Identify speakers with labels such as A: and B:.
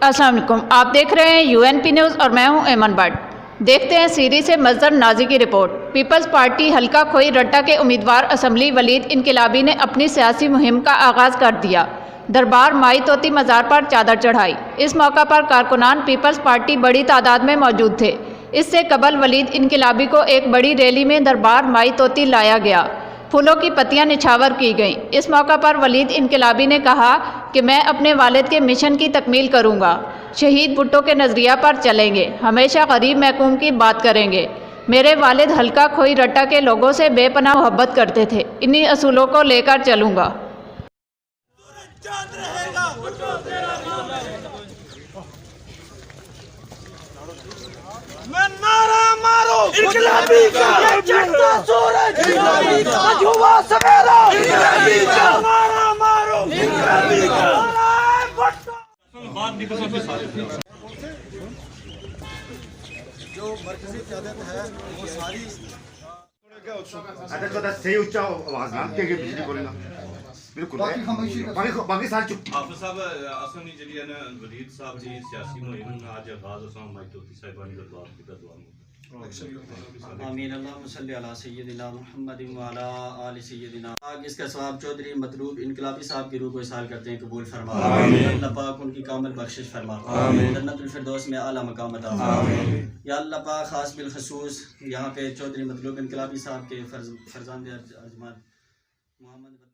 A: अस्सलाम वालेकुम, आप देख रहे हैं UNP न्यूज़ और मैं हूं ऐमन भट्ट। देखते हैं सीरी से मजदर नाजी की रिपोर्ट। पीपल्स पार्टी हल्का खोई रट्टा के उम्मीदवार असम्बली वलीद इनकलाबी ने अपनी सियासी मुहिम का आगाज़ कर दिया। दरबार माई तोती मज़ार पर चादर चढ़ाई। इस मौका पर कारकुनान पीपल्स पार्टी बड़ी तादाद में मौजूद थे। इससे कबल वलीद इनकलाबी को एक बड़ी रैली में दरबार माई तोती लाया गया। फूलों की पत्तियां निछावर की गईं। इस मौका पर वलीद इनकलाबी ने कहा कि मैं अपने वालिद के मिशन की तकमील करूंगा। शहीद भुट्टो के नज़रिया पर चलेंगे, हमेशा गरीब महकूम की बात करेंगे। मेरे वालिद हल्का खोई रट्टा के लोगों से बेपनाह मोहब्बत करते थे, इन्हीं असूलों को लेकर चलूंगा।
B: मैं नारा मारो इनकलाबी का, ये चढ़ता सूरज इनकलाबी का, आज हुआ सवेरा इनकलाबी का, नारा मारो इनकलाबी का।
C: जो मरकजी क़यादत है वो सारी
D: सही उच्चा आवाज ना कि बिजली बोलेगा बिल्कुल बाकी सारी चुप।
E: हाफिज साहब असनी जड़ी है वलीद साहब जी सियासी मुहिम आज आगाज असां माई तोती साहिबानी दरबार की दुआ
F: आमीन। अल्लाहुम्मा सल्ली अला सय्यदिना मुहम्मद व अला आलि सय्यदिना। इसका सवाब चौधरी मतलूब इनकलाबी साहब की रूह को इसाल करते हैं, कबूल फरमा। अल्लाह पाक उनकी कामिल बख्शिश फरमा, जन्नतुल फिरदौस में आला मकाम अता फरमा। या अल्लाह पाक खास बिल खसूस यहाँ पे चौधरी मतलूब इनकलाबी साहब के फरजांद अजमान मोहम्मद